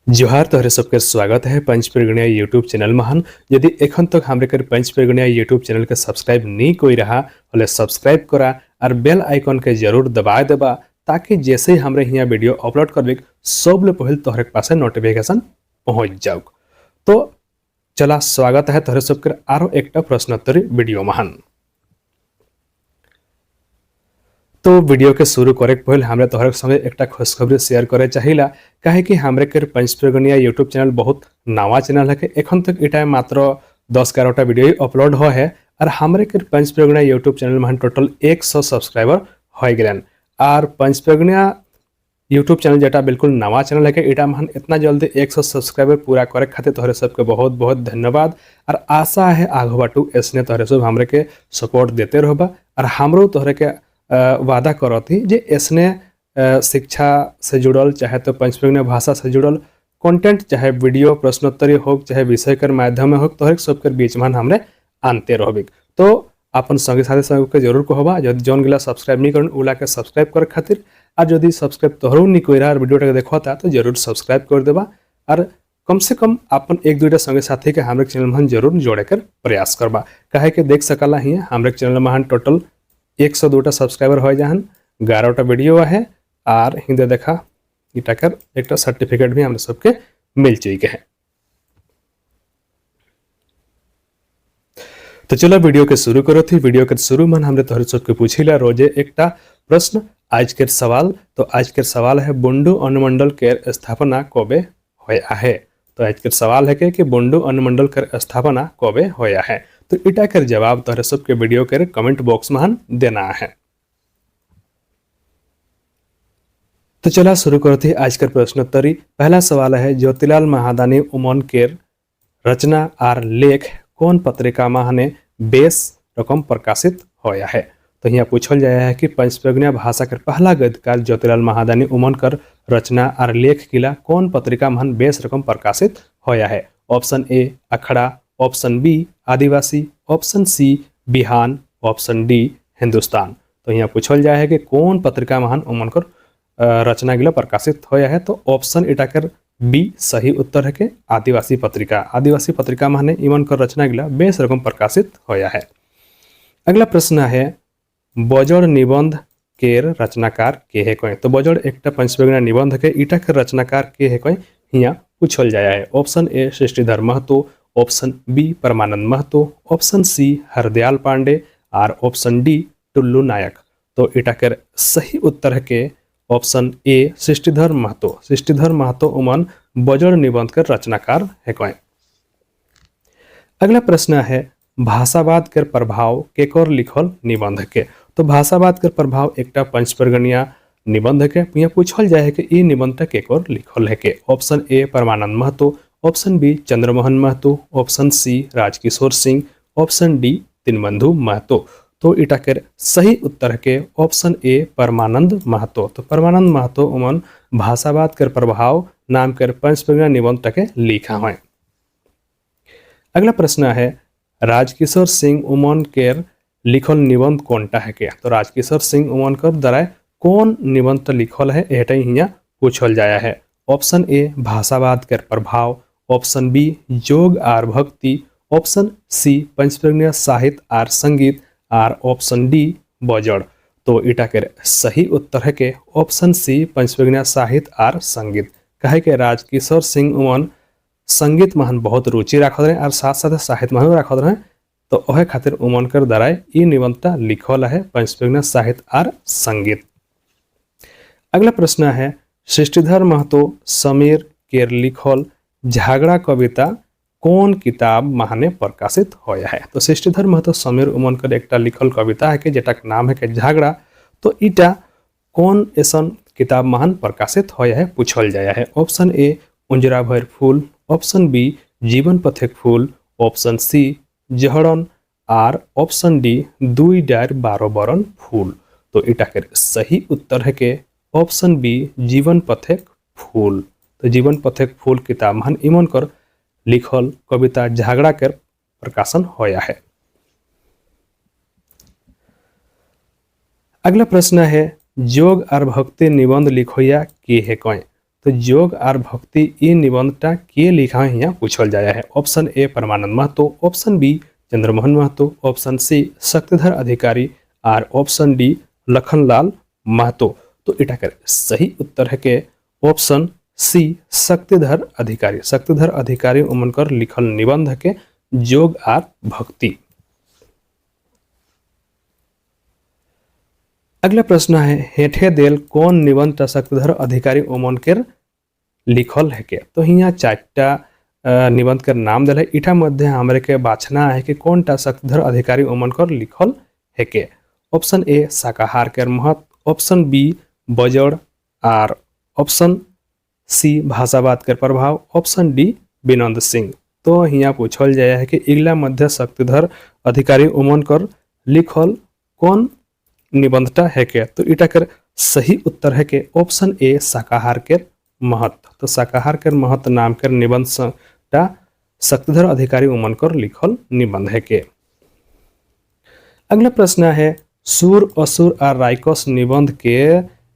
जोहार तोहरे सबके स्वागत है पंच प्रगणिया यूट्यूब चैनल महान। यदि एखन तक हमरे कर पंच प्रगणिया यूट्यूब चैनल के सब्सक्राइब नहीं कोई रहा हले सब्सक्राइब करा और बेल आइकन के जरूर दबा देबा ताकि जैसे ही हमरे यहाँ वीडियो अपलोड करबे सब ले पहले तोहरे पास नोटिफिकेशन पहुंच जाऊ। तो चला स्वागत है तोहरे सबके आरो एक प्रश्नोत्तरी वीडियो महान। तो वीडियो के शुरू करे पहले हमरे तोहरे संगे एक खुशखबरी शेयर करे चाहिला काहे कि हमरे के पंच प्रगणिया यूट्यूब चैनल बहुत नवा चैनल है कि एखन तक इटा मात्र 10-11टा वीडियो अपलोड हो है और हमरे के पंच प्रगणिया यूट्यूब चैनल में टोटल 100 सब्सक्राइबर हो गए और पंच प्रगणिया यूट्यूब चैनल जेटा बिल्कुल नवा चैनल है कि इटा में इतना जल्दी 100 सब्सक्राइबर पूरा करे खातिर तोहरे सबके बहुत बहुत धन्यवाद और आशा है आगे बाटू ऐसने तोहरे सब हमरे के सपोर्ट देते रहबा और हमरो तोहरे के वादा करो थी जे इसने शिक्षा से जुड़ल चाहे तो पंच प्रगणिया भाषा से जुड़ल कंटेंट चाहे वीडियो प्रश्नोत्तरी हो चाहे विषय कर माध्यम में हो तोहर सबके बीच में हमरे आनते रहबे। तो अपन संगे साथी सबके जरूर कहबा जब जौन गिला सब्सक्राइब नहीं करन उला के सब्सक्राइब करे खातिर और यदि सब्सक्राइब तोहरो नहीं कोई रहा वीडियो के देखता तो जरूर सब्सक्राइब कर देबा और कम से कम अपन एक दुईटा संगे साथी के हमरे चैनल में जरूर जोड़े कर प्रयास करबा काहे के देख सकला ही हमरे चैनल में टोटल 102टा सब्सक्राइबर हो जाहन 11टा वीडियो है और हिंदे देखा इटाकर एक सर्टिफिकेट भी हमरे सबके मिल चुके हैं। तो चलो वीडियो के शुरू करो थी। वीडियो के शुरू में हमरे तोहरे सबके पूछिला रोजे एकटा प्रश्न आज के सवाल। तो आज के सवाल है बुंडू अनुमंडल के स्थापना कबे होया है। तो आज के सवाल है कि बुंडू अनुमंडल के स्थापना कबे होया है। तो इटा कर जवाब तोहरे सबके वीडियो के कमेंट बॉक्स में देना है। तो चला शुरू करते आज का प्रश्नोत्तरी। पहला सवाल है ज्योतिलाल महादानी उमन के रचना और लेख कौन पत्रिका में बेस रकम प्रकाशित होया है। तो यहाँ पूछल जाया है कि पंच प्रगणिया भाषा के पहला गद्यकार ज्योतिलाल महादानी उमन कर रचना और लेख किला कौन पत्रिका में बेस रकम प्रकाशित होया है। Option A Akhra, option B Adivasi, option C Bihan, option D Hindustan. तो यहाँ पूछल जाए है कि कौन पत्रिका महान उमन कर रचना गिला प्रकाशित होया है। तो ऑप्शन इटाकर बी सही उत्तर है कि आदिवासी पत्रिका। आदिवासी पत्रिका महाने इमन कर रचना गिला बेस रकम प्रकाशित होया है। अगला प्रश्न है बजड़ निबंध के रचनाकार के है कोई। तो बजड़ एक पंच प्रगणिया निबंध के इटा के रचनाकार के है कोई यहाँ पूछल जाया है। Option A Srishtidhar Mahto, option B Parmanand Mahto, option C Hardayal Pandey और ऑप्शन डी टुल्लू नायक। तो इटा के सही उत्तर है के ऑप्शन ए सृष्टिधर महतो। सृष्टिधर महतो उमन बजड़ निबंध के रचनाकार है कोई। अगला प्रश्न है भाषावाद के प्रभाव केकर लिखल निबंध के। तो भाषावाद के प्रभाव एक पंच प्रगणिया निबंध के यहाँ पूछल जाए है कि ई निबंध केकर लिखल है के। Option A Parmanand Mahto, option B Chandramohan Mahto, option C Rajkishore Singh, option D Deenbandhu Mahto. तो इटा के सही उत्तर के ऑप्शन ए परमानंद महतो। तो परमानंद महतो उमन भाषावाद के प्रभाव नाम के पंच प्रगणिया निबंध के लिखा है। अगला प्रश्न है राजकिशोर सिंह उमन के लिखल निबंध कौनटा है के। तो राजकिशोर सिंह उमन कर द्वारा कौन निबंध लिखल है एटा यहाँ पूछल जाया है। ऑप्शन ए भाषावाद के प्रभाव, ऑप्शन बी योग आर भक्ति, ऑप्शन सी पंच प्रगणिया साहित्य आर संगीत और ऑप्शन डी बजड़। तो इटा के सही उत्तर है के ऑप्शन सी पंच प्रगणिया साहित्य आर संगीत। कहे के राजकिशोर सिंह उमन संगीत में बहुत रुचि रखत रहे और साथ साथ साहित्य में रखत रहे। तो वह खातिर उमन कर द्वारा ई निबंधता लिखल है पंच प्रगणिया साहित्य आर संगीत। अगला प्रश्न है सृष्टिधर महतो समीर के लिखल झगड़ा कविता कौन किताब महाने प्रकाशित होया है। तो सृष्टिधर महतो समीर उमन कर एक लिखल कविता है कि जेटा के नाम है कि झगड़ा। तो इटा कौन ऐसा किताब महान प्रकाशित होया है पूछल जाया है। ऑप्शन ए उंजरा भर फूल, ऑप्शन बी जीवन पथिक फूल, ऑप्शन सी जहड़न और ऑप्शन डी दुई डार 12 बरन फूल। तो इटा के सही उत्तर है कि ऑप्शन बी जीवन पथिक फूल। तो जीवन पथिक फूल किताब महान इमन कर लिखल कविता झगड़ा के प्रकाशन होया है। अगला प्रश्न है योग और भक्ति निबंध लिखोया के है कोई। तो जोग और भक्ति ई निबंधटा के लिखा है यहाँ पूछल जाया है। Option A Parmanand Mahto, option B Chandramohan Mahto, option C Shaktidhar Adhikari और ऑप्शन डी लखनलाल महतो। तो इटा कर सही उत्तर है के ऑप्शन सी शक्तिधर अधिकारी। शक्तिधर अधिकारी उमनकर लिखल निबंध के जोग और भक्ति। अगला प्रश्न है हेठे देल कौन निबंध शक्तिधर अधिकारी उमनकर लिखल है के। तो यहाँ 4टा निबंध के नाम दिल है। इठा मध्य हमारे के बाछना है कि कौन टा शक्तिधर अधिकारी उमनकर लिखल है के। ऑप्शन ए शाकाहार के महत्व, ऑप्शन बी बजड़ और ऑप्शन सी भाषावाद के प्रभाव, ऑप्शन डी विनोद सिंह। तो यहाँ पूछल जाए है कि इगला मध्य शक्तिधर अधिकारी उमनकर लिखल कौन निबंधटा है के। तो इटा कर सही उत्तर है के ऑप्शन ए शाकाहार के महत्व। तो शाकाहार के महत्व नाम के निबंधटा शक्तिधर अधिकारी उमनकर लिखल निबंध है के। अगला प्रश्न है सूर असुर और राइकस निबंध के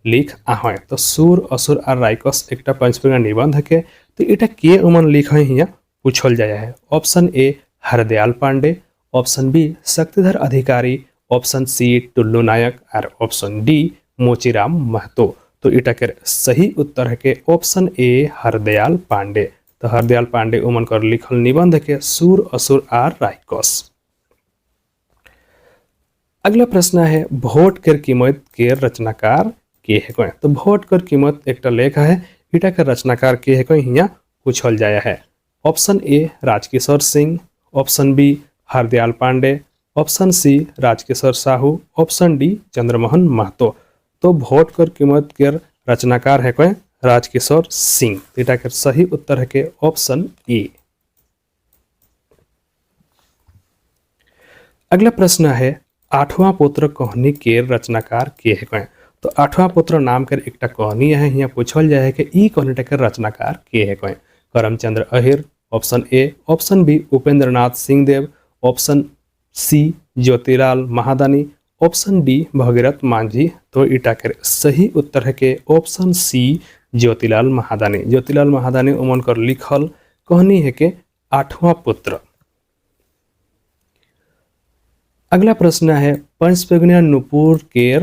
लिख आहे। तो सूर असुर और राइकस एक पंचवर्गीय निबंध है के। तो इटा के उमन लिख है यहाँ पूछल जाया है। Option A Hardayal Pandey, option B Shaktidhar Adhikari, option सी टुल्लू नायक और ऑप्शन डी मोचीराम महतो। तो इटा के सही उत्तर है के ऑप्शन ए हरदयाल पांडे। तो हरदयाल पांडे उमनकर लिखल निबंध के सूर असुर और राइकस। अगला प्रश्न है भोट कर कीमत के रचनाकार के है कोई। तो भोट कर कीमत एक लेख है। इटा के रचनाकार के है कोई यहाँ पूछल जाया है। Option A Rajkishore Singh, option B Hardayal Pandey, option C Rajkishore Sahu, option D Chandramohan Mahto. तो भोट कर कीमत के रचनाकार है कोई राजकिशोर सिंह। इटा के सही उत्तर है के ऑप्शन ए। अगला प्रश्न है आठवां पुत्र कहानी के रचनाकार के है कोई। तो आठवां पुत्र नाम कर एक कहानी है। यहाँ पूछल जाए है कि ई कहानी के रचनाकार के है कोई। Karamchandra Ahir, option A, option B Upendra Nath Singh Deo, option C Jyotilal Mahadani, option D Bhagirath Manjhi. तो इटा के सही उत्तर है के ऑप्शन सी ज्योतिलाल महादानी। ज्योतिलाल महादानी उमनकर लिखल कहानी है के आठवां पुत्र। अगला प्रश्न है पंचपेगनिया नुपुर के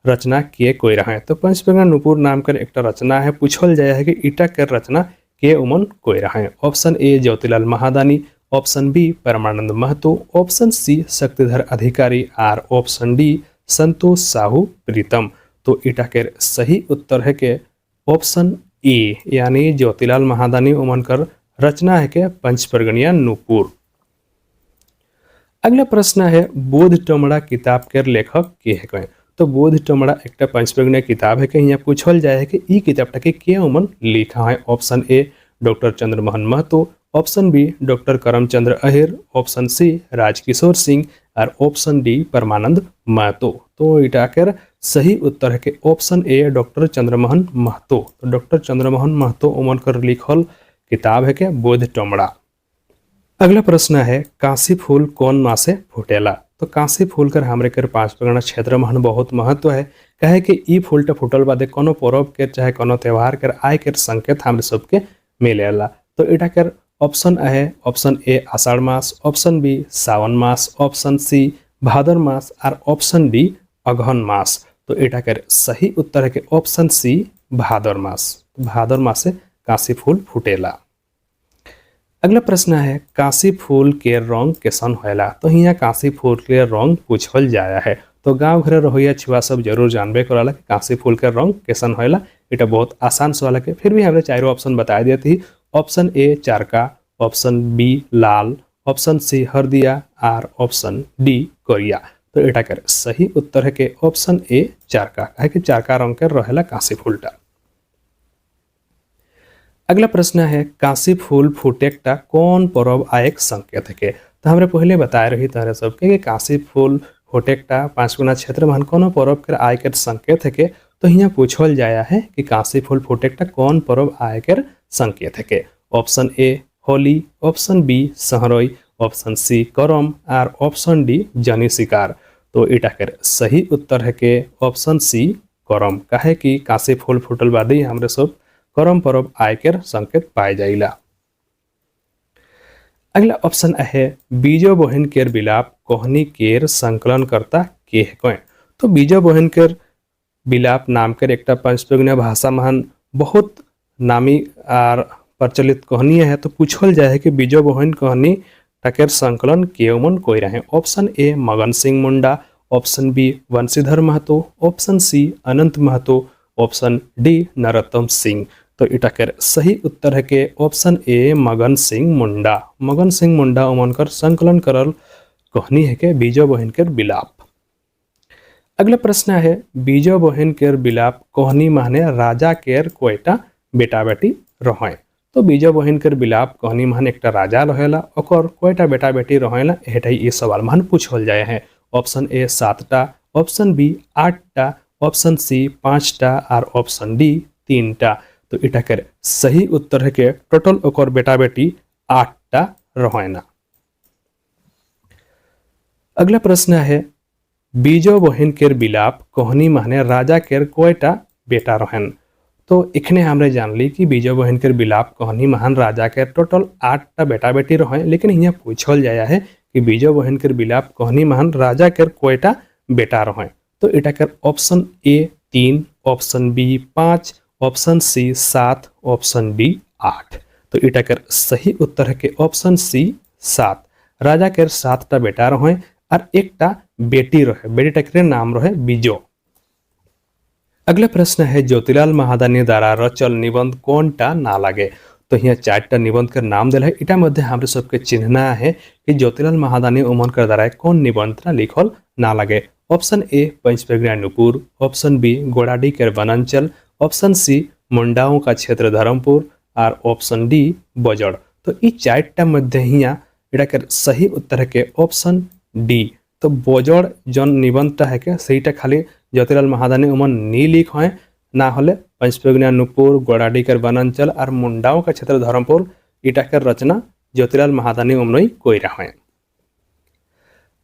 रचना के कोई रहा है। तो पंचपेगनिया नुपुर नाम कर एक रचना है। पूछल जाया है कि इटा के रचना के उमन कोई रहा है। ऑप्शन ए Jyotilal Mahadani, option B Parmanand Mahto, option C Shaktidhar Adhikari और ऑप्शन डी संतोष साहू प्रीतम। तो इटा के सही उत्तर है के ऑप्शन ए यानी ज्योतिलाल महादानी उमनकर रचना है के पंचपर्गनिया नुपुर। अगला प्रश्न है बोध टमड़ा किताब के लेखक के है। तो बोध टमड़ा एक पंचपर्गनिया किताब है कि यहाँ पूछल जाए है कि ई किताब के उमन लिखा है। Option A doctor Chandramohan Mahto, option B doctor Karamchandra Ahir, option C Rajkishore Singh और ऑप्शन डी परमानंद महतो। तो इटा के सही उत्तर है कि option A doctor Chandramohan Mahto. तो डॉक्टर चंद्रमोहन महतो उमनकर लिखल किताब है के बोध टमड़ा। अगला प्रश्न है काशी फूल कौन मास से फूटेला। तो काशी फूल कर हमरे कर पांचपर्गना क्षेत्र में बहुत महत्व है। कहे कि ई फूलटा फूटल बादे कोनो पर्व के चाहे कोनो त्यौहार कर आय के संकेत हमरे सबके मिलेला। तो इटा कर ऑप्शन है ऑप्शन ए आषाढ़ मास, ऑप्शन बी सावन मास, ऑप्शन सी भादर मास और ऑप्शन डी अगहन मास। तो इटा कर सही उत्तर है कि ऑप्शन सी भादर मास। भादर मास से काशी फूल फूटेला। अगला प्रश्न है काशी फूल के रंग कैसन होला। तो यहाँ काशी फूल के रंग पूछल जाया है। तो गांव घर रहोया छुआ सब जरूर जानबे कराला कि काशी फूल के रंग कैसन होला। इटा बहुत आसान सवाल है। फिर भी हमने चारों ऑप्शन बता देती। ऑप्शन ए चारका, ऑप्शन बी लाल, ऑप्शन सी हरदिया और ऑप्शन डी करिया। तो इटा कर सही उत्तर है कि ऑप्शन ए चारका है कि चारका रंग के रहेला काशी फूलटा। अगला प्रश्न है काशी फूल फूटेकटा कौन पर्व आयक संकेत है। तो हमरे पहले बताए रही तरह सबके कि काशी फूल फूटेकटा पांचगुना क्षेत्र में कोनो पर्व के आय के संकेत है। तो यहाँ पूछल जाया है कि काशी फूल फूटेकटा कौन पर्व आय के संकेत है। Option A Holi, option B Sohrai, option C Karam और ऑप्शन डी जनी शिकार। तो इटा के सही उत्तर है कि ऑप्शन सी करम। कहे कि काशी फूल फूटल बादे हमरे सब करम परब आय केर संकेत पाए जाइला। अगला ऑप्शन है बीजो बहन केर बिलाप कहनी केर संकलन करता के कहें। तो बीजो बहन केर बिलाप नाम केर एकटा पंचपेगुनिया भाषा महान बहुत नामी आर प्रचलित कहानी है। तो पूछल जाए है कि बीजो बहन कहानी टकेर संकलन केवमन कोई रहे। Option A Magan Singh Munda, option B Vanshidhar Mahto, option C Anant Mahto, option D Narottam Singh. तो इटाकेर सही उत्तर है के ऑप्शन ए मगन सिंह मुंडा। मगन सिंह मुंडा उमनकर संकलन करल कहानी है के बीजो बहन केर बिलाप। अगला प्रश्न है बीजो बहन केर बिलाप कहानी माने राजा केर कोयटा बेटा बेटी रहे। तो बीजो बहन केर बिलाप कहानी माने एकटा राजा रहेला ओकर कोयटा बेटा बेटी रहेला। एटा ये सवाल मान पूछल जाए है। ऑप्शन ए 7टा, ऑप्शन बी 8टा, ऑप्शन सी 5टा और ऑप्शन डी 3टा। तो इटा केर सही उत्तर है के टोटल ओकर बेटा बेटी 8टा रहेना। अगला प्रश्न है बीजो बहन केर बिलाप कहानी माने राजा केर कोयटा बेटा रहन। तो इखने हमरे जान ली कि बीजो बहन केर बिलाप कहानी महान राजा केर टोटल 8टा बेटा बेटी रहे। लेकिन यहाँ पूछल जाया है कि बीजो बहन केर बिलाप कहानी महान राजा केर कोयटा बेटा रहे। तो इटा केर option A 3, option B 5, option C 7, option D 8। तो इटा केर सही उत्तर है कि ऑप्शन सी 7। राजा केर 7टा बेटा रहे और एकटा बेटी रहे। बेटी टकरे नाम रहे बीजो। अगला प्रश्न है ज्योतिलाल महादानी द्वारा रचल निबंध कोनटा ना लगे। तो यहाँ 4टा निबंध के नाम दिल है। इटा मध्य हमारे सबके चिन्हना है कि ज्योतिलाल महादानी उमनकर द्वारा कौन निबंध लिखल ना लगे। ऑप्शन ए पंचपेगुनिया नुपुर, ऑप्शन बी गोड़ाडी केर वनांचल, ऑप्शन सी मुंडाओं का क्षेत्र धर्मपुर और ऑप्शन डी बजड़। तो ये 4टा मध्य हिया इटा के सही उत्तर है के ऑप्शन डी। तो बजड़ जन निबंधटा है के सहीटा खाली ज्योतिलाल महादानी उमन नी लिख है ना होले पंचपेगुनिया नुपुर, गोड़ाडी केर वनांचल और मुंडाओं का क्षेत्र धर्मपुर इटा के रचना ज्योतिलाल महादानी उमनई कोई रहे।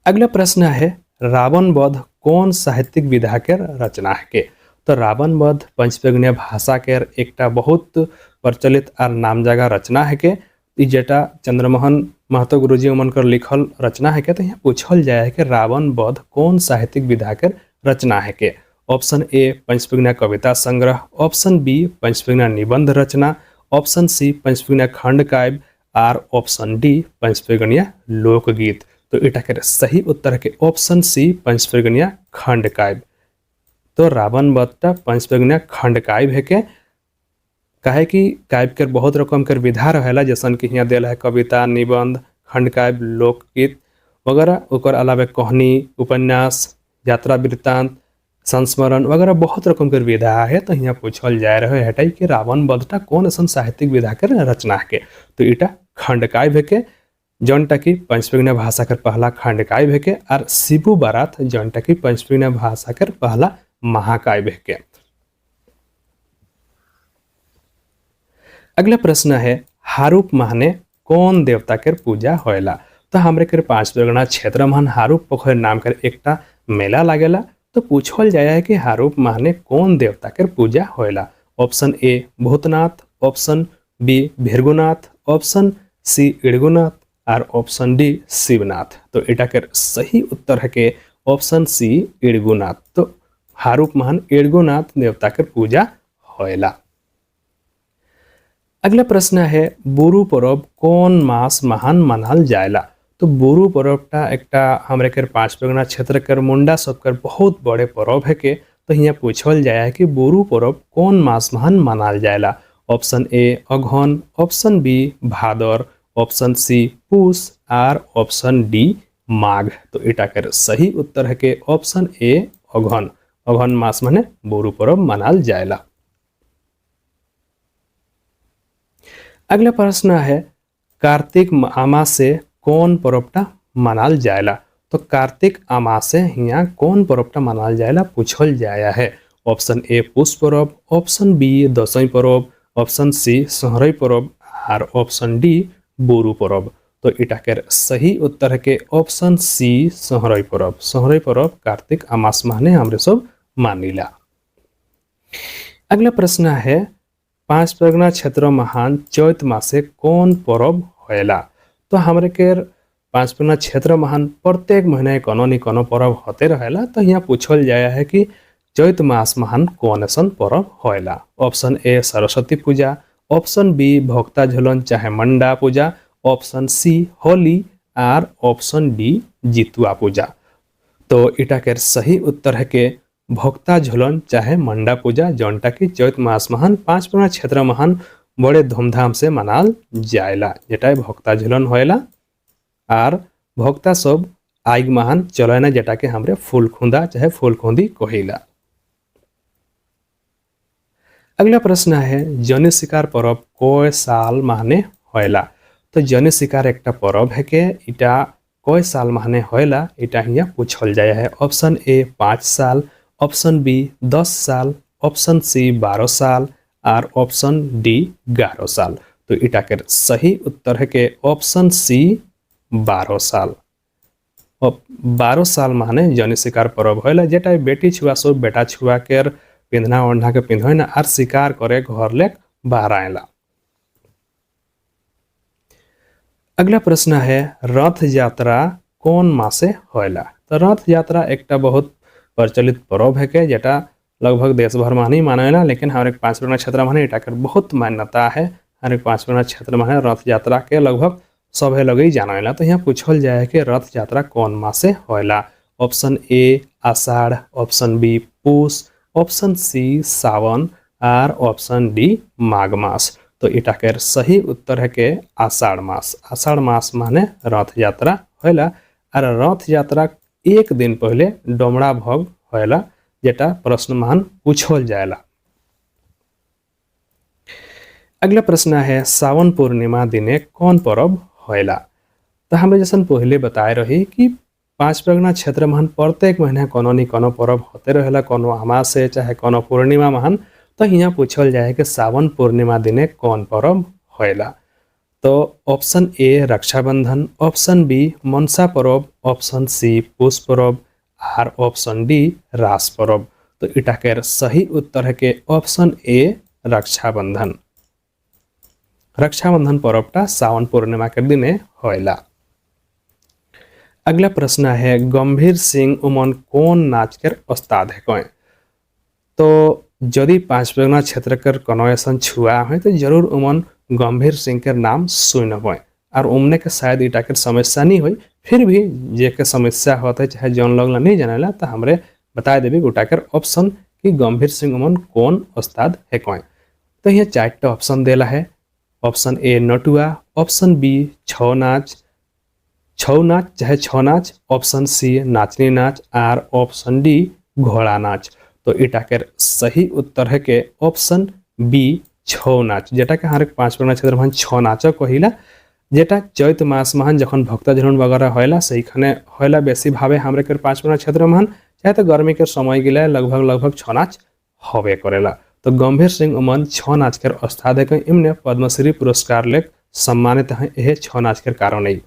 अगला प्रश्न है रावण वध कौन साहित्यिक विधा के रचना है के। तो रावण वध पंचपेगुनिया भाषा केर एकटा बहुत प्रचलित और नामजगा रचना है के। जेटा चंद्रमोहन महतो गुरुजी उमनकर लिखल रचना है के। तो यहाँ पूछल जाए है कि रावण वध कौन साहित्यिक विधा के रचना है के। ऑप्शन ए पंचपेगुनिया कविता संग्रह, ऑप्शन बी पंचपेगुनिया निबंध रचना, ऑप्शन सी पंचपेगुनिया खंड काव्य और ऑप्शन डी पंचपेगुनिया लोकगीत। तो इटा के सही उत्तर है कि ऑप्शन सी पंचपेगुनिया खंड काव्य। तो रावण वधटा पंचपेगुनिया खंड काव्य है के। काहे कि काव्य के बहुत रकम के विधा रहेला जैसन कि यहाँ दिल है कविता, निबंध, खंड काव्य, लोकगीत वगैरह। ओकर अलावा कहानी, उपन्यास, यात्रा वृत्तांत, संस्मरण वगैरह बहुत रकम के विधा है। तो यहाँ पूछल जाए रहे हटाई कि रावण वधटा कौन ऐसा साहित्यिक विधा के रचना है के। तो इटा खंड काव्य है के जौनटा कि पंचपेगुनिया भाषा के पहला खंड काव्य है के। और शिबू बारात जौनटा कि पंचपेगुनिया भाषा के पहला महाकाव्य है के। अगला प्रश्न है हारूप माने कौन देवता के पूजा होएला। तो हमरे के पंचपेगुनिया क्षेत्र में हारूप पोखर नाम के एकटा मेला लागेला। तो पूछल जाए है कि हारूप माने कौन देवता के पूजा होएला। Option A Bhootnath, option B Bhrigunath, option C इड़गुनाथ और ऑप्शन डी शिवनाथ। तो इटा के सही उत्तर है के ऑप्शन सी इड़गुनाथ। तो हारूप महान इड़गुनाथ देवता के पूजा होएला। अगला प्रश्न है बुरु परब कौन मास महान मनाल जाएला। तो बुरु परबटा एकटा हमरे के पंचपेगुनिया क्षेत्र के मुंडा सबकर बहुत बड़े परब है के। तो यहाँ पूछल जाए है कि बुरु परब कौन मास महान मनाल जाएला। ऑप्शन ए अघन, ऑप्शन बी भादर, ऑप्शन सी पूस और ऑप्शन डी माघ। तो इटा के सही उत्तर है कि ऑप्शन ए अघन। अघन मास माने बुरु परब मनाल जाएला। अगला प्रश्न है कार्तिक अमासे कौन परबटा मनाल जाएला। तो कार्तिक अमासे यहाँ कौन परबटा मनाल जाएला पूछल जाया है। ऑप्शन ए पुष परब, ऑप्शन बी दसई परब, ऑप्शन सी सोहरई परब और ऑप्शन डी बुरु परब। तो इटा के सही उत्तर है के ऑप्शन सी सोहरई परब। सोहरई परब कार्तिक अमास माने हमरे सब मानिला। अगला प्रश्न है पांच परगना क्षेत्र महान चैत मासे कौन पर्व होएला। तो हमरे के पांच परगना क्षेत्र महान प्रत्येक महीने कोनो न कोनो पर्व होते रहेला। तो यहाँ पूछल जाया है कि चैत मास महान कौन ऐसा पर्व होएला। Option A Saraswati Puja, option B भक्ता झूलन चाहे मंडा पूजा, ऑप्शन सी होली और ऑप्शन डी जितुआ पूजा। तो इटा के सही उत्तर है के भक्ता झूलन चाहे मंडा पूजा, जौनटा की चैत मास महान पांच परगना क्षेत्र महान बड़े धूमधाम से मनाल जाएला। जेटा भक्ता झूलन होएला और भक्ता सब आइग महान चलना जेटा के हमरे फूलखुंदा चाहे फूलखुंदी कहिला। अगला प्रश्न है जने शिकार पर्व कय साल माने होएला। तो जने शिकार एक पर्व है के इटा कय साल माने होएला इटा यहाँ पूछल जाया है। ऑप्शन ए 5 साल, ऑप्शन बी 10 साल, ऑप्शन सी 12 साल और ऑप्शन डी 11 साल। तो इटा के सही उत्तर है के ऑप्शन सी 12 साल। 12 साल माने जने शिकार पर्व होएला जेटा बेटी छुआ सब बेटा छुआ के पिंधना ओढ़ना के पिंधो ना और शिकार करे घर ले बाहर आएला। अगला प्रश्न है रथ यात्रा कौन मासे होएला। तो रथ यात्रा एक बहुत प्रचलित पर्व है के जेटा लगभग देश भर में नहीं मानेला, लेकिन हर एक पांच परगना क्षेत्र में इटा कर बहुत मान्यता है। हर एक पांच परगना क्षेत्र में रथ यात्रा के लगभग सभे लोग ही जानेला। तो यहाँ पूछल जाए कि रथ यात्रा कौन मासे होएला। ऑप्शन ए आषाढ़, ऑप्शन बी पूस, ऑप्शन सी सावन और ऑप्शन डी माघ मास। तो इटा के सही उत्तर है के आषाढ़ मास। आषाढ़ मास माने रथ यात्रा होएला और रथ यात्रा एक दिन पहले डोमड़ा भोग होएला जेटा प्रश्न महान पूछल जाएला। अगला प्रश्न है सावन पूर्णिमा दिने कौन पर्व होएला। तो हमें जैसे पहले बताए रही कि पांच परगना क्षेत्र महान प्रत्येक महीने कोनो न कोनो पर्व होते रहेला, कोनो अमासे चाहे कोनो पूर्णिमा महान। तो यहाँ पूछल जाए कि सावन पूर्णिमा दिने कौन पर्व होएला। तो option A Rakshabandhan, option B Manasa पर्व, ऑप्शन सी पुष पर्व और ऑप्शन डी रास पर्व। तो इटा के सही उत्तर है के ऑप्शन ए रक्षाबंधन। रक्षाबंधन पर्वटा सावन पूर्णिमा के दिने होएला। अगला प्रश्न है गंभीर सिंह उमन कौन नाच कर उस्ताद है कौन। तो यदि पांच परगना क्षेत्र कर कोनो ऐसा छुआ है तो जरूर उमन गंभीर सिंह के नाम सुन हो और उमने के शायद इटा के समस्या नहीं हुई। फिर भी जे के समस्या होता है चाहे जौन लोग नहीं जानेला तो हमरे बता देवी गोटा कर ऑप्शन कि गंभीर सिंह उमन कौन उस्ताद है कौन। तो यहाँ 4टा ऑप्शन देला है। ऑप्शन ए नटुआ, ऑप्शन बी छौ नाच चाहे छौ नाच, ऑप्शन सी नाचनी नाच और ऑप्शन डी घोड़ा नाच। तो इटा के सही उत्तर है के ऑप्शन बी छौ नाच जेटा के हर पांच परगना क्षेत्र में छौ नाच कहिला जेटा चैत मास महान जखन भक्ता झुलन वगैरह होएला सहीखाने होएला बेसी भावे हमरे के पांच परगना क्षेत्र में चाहे तो गर्मी के समय गिला लगभग छौ नाच होबे करेला। तो गंभीर सिंह उमन छौ नाच के उस्ताद है इमने पद्मश्री पुरस्कार ले सम्मानित है यह छौ नाच के कारण ही।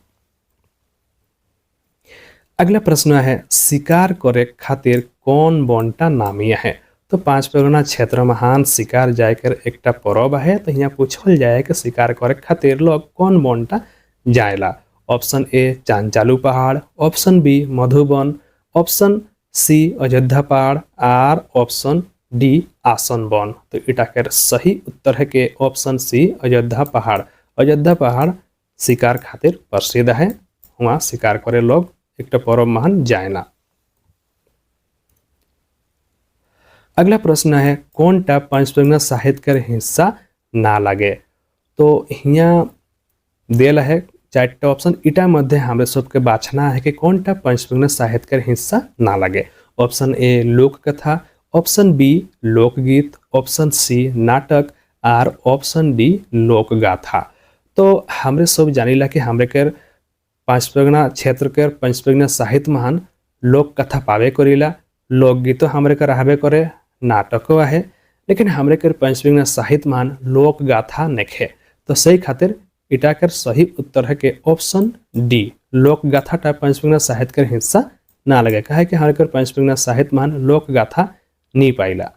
अगला प्रश्न है शिकार करे खातिर कौन बनटा नामी है। तो पांच परगना क्षेत्र महान शिकार जाकर एक पर्व है। तो यहाँ पूछल जाए कि शिकार करे खातिर लोग कौन बनटा जाएला। ऑप्शन ए चांचालू पहाड़, option B Madhuban, option C Ayodhya पहाड़ और ऑप्शन डी आसन वन। तो इटा के सही उत्तर है कि ऑप्शन सी अयोध्या पहाड़। अयोध्या पहाड़ शिकार खातिर प्रसिद्ध है, वहाँ शिकार करे लोग एक पर्व महान जाएला। अगला प्रश्न है कौन टा पांच परगना साहित्य कर हिस्सा ना लगे। तो यहाँ देला है 4टा ऑप्शन। इटा मध्य हमारे सबके बाछना है कि कौन टा पंच परगना साहित्य कर हिस्सा ना लगे। ऑप्शन ए लोक कथा, ऑप्शन बी लोकगीत, ऑप्शन सी नाटक और ऑप्शन डी लोक गाथा। तो हमरे सब जानीला कि हमरे के पांच परगना क्षेत्र के पंच परगना साहित्य महान लोक कथा पावे करीला, लोकगीतो हमरे के रहबे करे, नाटको है, लेकिन हमरे के पंच परगना साहित्य महान लोक गाथा नखे। तो सही खातिर इटा कर सही उत्तर है कि ऑप्शन डी लोक गाथा टा पंच परगना साहित्य के हिस्सा ना लगे। कहे कि हमारे कर पंच परगना साहित्य महान लोक गाथा नहीं पाइला।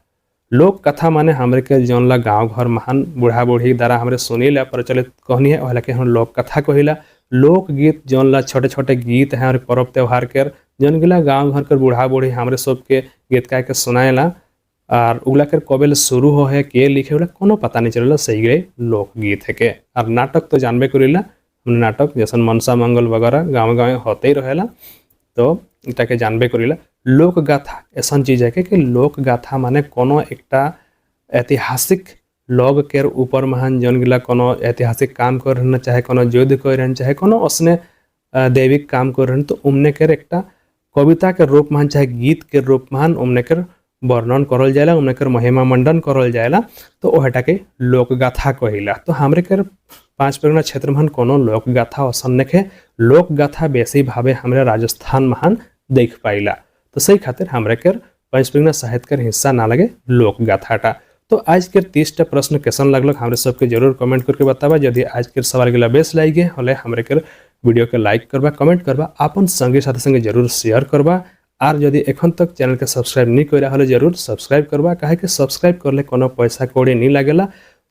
लोक कथा माने हमरे के जौन ला गांव घर महान बूढ़ा बूढ़ी द्वारा हमरे सुनीला प्रचलित कहनी है ओहला के हम लोक कथा कहिला। लोकगीत जौन ला छोटे छोटे गीत हैं और पर्व त्योहार के जौन गिला गाँव घर के बूढ़ा बूढ़ी हमरे सबके गीत गा के सुनाएला और उगला के कबे शुरू हो है के लिखे वाला कोनो पता नहीं चलेला सही गए लोकगीत है के। और नाटक तो जानबे करेला नाटक जैसे मनसा मंगल वगैरह गाँव गाँव होते ही रहेला तो इटा के जानबे करेला। लोक गाथा ऐसा चीज है कि लोक गाथा माने कोनो एकटा ऐतिहासिक लोग के ऊपर महान जौन गिला कोनो ऐतिहासिक काम कर रहना चाहे कोनो युद्ध कर रहना चाहे कोनो उसने दैविक काम कर रहना तो उमने के एकटा कविता के रूप मान चाहे गीत के रूप मान उमने के वर्णन करल जाएला उमने के महिमा मंडन करल जाएला तो ओहटा के लोकगाथा कहिला। तो हमरे के 5 परगना क्षेत्र महान कोनो लोकगाथा असन नखे लोकगाथा बेसी भावे हमरे राजस्थान महान देख पाइला तो सही खातिर हमरे के 5 परगना साहित्य के हिस्सा ना लगे लोकगाथाटा। तो आज के 30टा प्रश्न कैसन लगल हमरे सबके जरूर कमेंट करके बताबा। यदि आज के सवाल गिला बेस लाइक गए हले हमरे के वीडियो के लाइक करबा कमेंट करबा अपन संगी साथी संगे जरूर शेयर करबा और यदि एखन तक चैनल के सब्सक्राइब नहीं करा हले जरूर सब्सक्राइब करबा काहे कि सब्सक्राइब करले कोनो पैसा कौड़ी नहीं लागेला।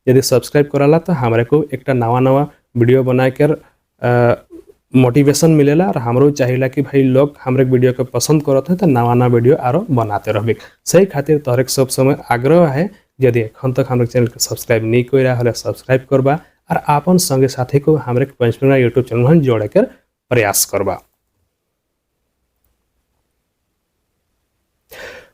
यदि सब्सक्राइब कराला तो हमरे को एक नवा नवा वीडियो बना कर मोटिवेशन मिलेला और हमरो चाहिए कि भाई लोग हमरे वीडियो के पसंद करत हैं तो नवा नवा वीडियो आरो बनाते रहबे। सही खातिर तोहरे सब समय आग्रह है यदि एखन तक हमरे चैनल के सब्सक्राइब नहीं करा हले सब्सक्राइब करबा और अपन संगे साथी को हमरे 5 परगना यूट्यूब चैनल में जोड़े कर प्रयास करबा।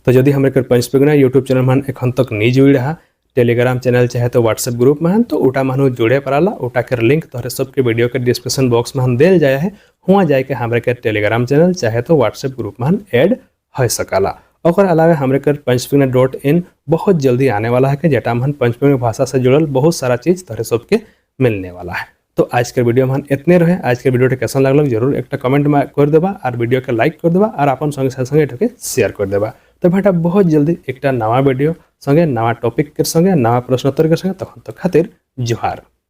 तो यदि हमरे 5 परगना यूट्यूब चैनल में एखन तक नहीं जुड़ रहा टेलीग्राम चैनल चाहे तो व्हाट्सएप ग्रुप में तो उटा मानो जुड़े पड़ाला उटा कर लिंक तोहरे सबके वीडियो के डिस्क्रिप्शन बॉक्स में हम देल जाए है हुआ जाए के हमरे के टेलीग्राम चैनल चाहे तो व्हाट्सएप ग्रुप में ऐड हो सकाला। और अलावा हमरे के panchpargana.in बहुत जल्दी आने वाला है कि जेटा हम 5 परगना भाषा से जुड़ल बहुत सारा चीज तोहरे सबके मिलने वाला है। तो आज के वीडियो में इतने रहे। आज के वीडियो कैसा लगल जरूर एक कमेंट में कर देबा और वीडियो के लाइक कर देबा और अपन संगे संगे शेयर कर देबा। तो बेटा बहुत जल्दी एक नवा वीडियो संगे नवा टॉपिक के संगे नवा प्रश्नोत्तर के संगे तखन तक खातिर जोहार।